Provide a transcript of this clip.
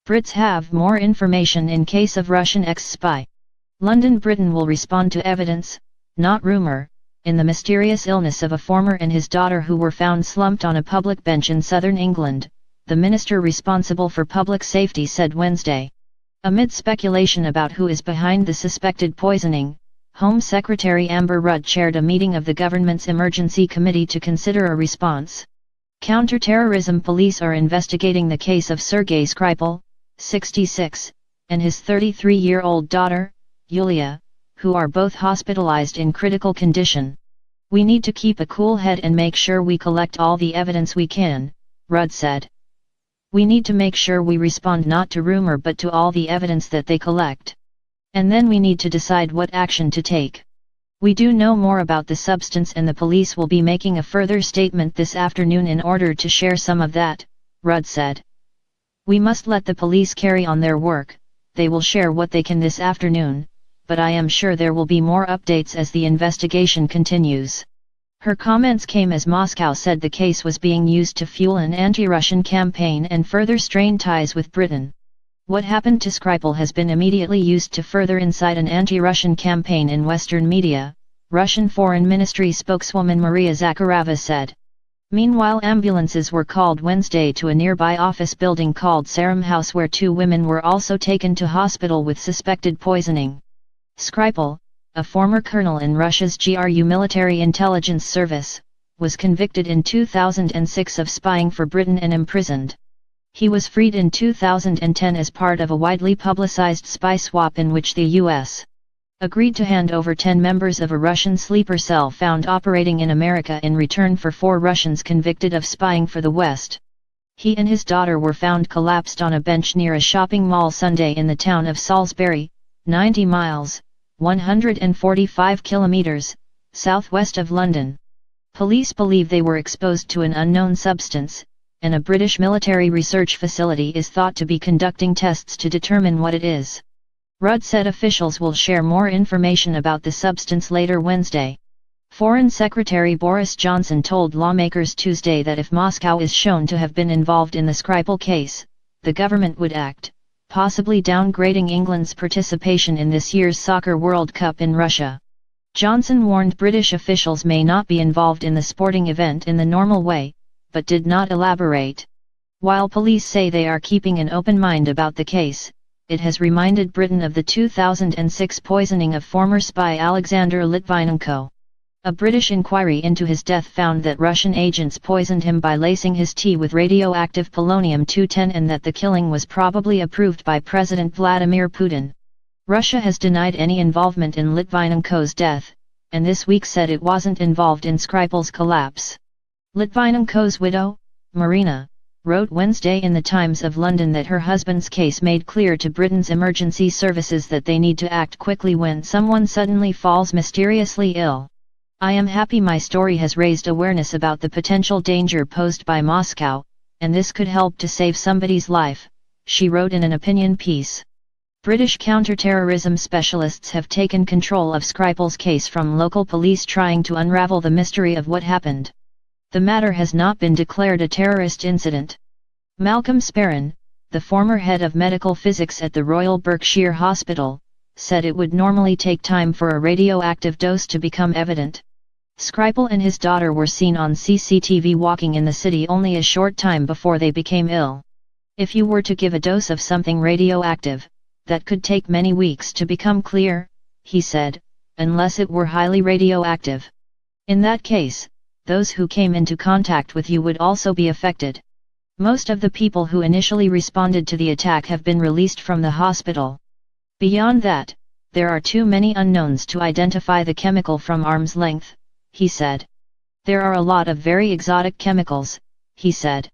Brits have more information in case of Russian ex-spy. London, Britain will respond to evidence, not rumour, in the mysterious illness of a former and his daughter who were found slumped on a public bench in southern England, the minister responsible for public safety said Wednesday. Amid speculation about who is behind the suspected poisoning, Home Secretary Amber Rudd chaired a meeting of the government's emergency committee to consider a response. Counterterrorism police are investigating the case of Sergei Skripal, 66, and his 33-year-old daughter, Yulia, who are both hospitalized in critical condition. We need to keep a cool head and make sure we collect all the evidence we can, Rudd said. We need to make sure we respond not to rumor but to all the evidence that they collect. And then we need to decide what action to take. We do know more about the substance and the police will be making a further statement this afternoon in order to share some of that, Rudd said. We must let the police carry on their work, they will share what they can this afternoon, but I am sure there will be more updates as the investigation continues. Her comments came as Moscow said the case was being used to fuel an anti-Russian campaign and further strain ties with Britain. What happened to Skripal has been immediately used to further incite an anti-Russian campaign in Western media, Russian Foreign Ministry spokeswoman Maria Zakharova said. Meanwhile, ambulances were called Wednesday to a nearby office building called Sarum House where 2 women were also taken to hospital with suspected poisoning. Skripal, a former colonel in Russia's GRU military intelligence service, was convicted in 2006 of spying for Britain and imprisoned. He was freed in 2010 as part of a widely publicized spy swap in which the U.S. agreed to hand over 10 members of a Russian sleeper cell found operating in America in return for 4 Russians convicted of spying for the West. He and his daughter were found collapsed on a bench near a shopping mall Sunday in the town of Salisbury, 90 miles, 145 kilometers, southwest of London. Police believe they were exposed to an unknown substance, and a British military research facility is thought to be conducting tests to determine what it is. Rudd said officials will share more information about the substance later Wednesday. Foreign Secretary Boris Johnson told lawmakers Tuesday that if Moscow is shown to have been involved in the Skripal case, the government would act, possibly downgrading England's participation in this year's Soccer World Cup in Russia. Johnson warned British officials may not be involved in the sporting event in the normal way, but did not elaborate. While police say they are keeping an open mind about the case, it has reminded Britain of the 2006 poisoning of former spy Alexander Litvinenko. A British inquiry into his death found that Russian agents poisoned him by lacing his tea with radioactive polonium-210 and that the killing was probably approved by President Vladimir Putin. Russia has denied any involvement in Litvinenko's death, and this week said it wasn't involved in Skripal's collapse. Litvinenko's widow, Marina, wrote Wednesday in the Times of London that her husband's case made clear to Britain's emergency services that they need to act quickly when someone suddenly falls mysteriously ill. I am happy my story has raised awareness about the potential danger posed by Moscow, and this could help to save somebody's life, she wrote in an opinion piece. British counterterrorism specialists have taken control of Skripal's case from local police trying to unravel the mystery of what happened. The matter has not been declared a terrorist incident. Malcolm Sperrin, the former head of medical physics at the Royal Berkshire Hospital, said it would normally take time for a radioactive dose to become evident. Skripal and his daughter were seen on CCTV walking in the city only a short time before they became ill. If you were to give a dose of something radioactive, that could take many weeks to become clear, he said, unless it were highly radioactive. In that case, those who came into contact with you would also be affected. Most of the people who initially responded to the attack have been released from the hospital. Beyond that, there are too many unknowns to identify the chemical from arm's length, he said. There are a lot of very exotic chemicals, he said.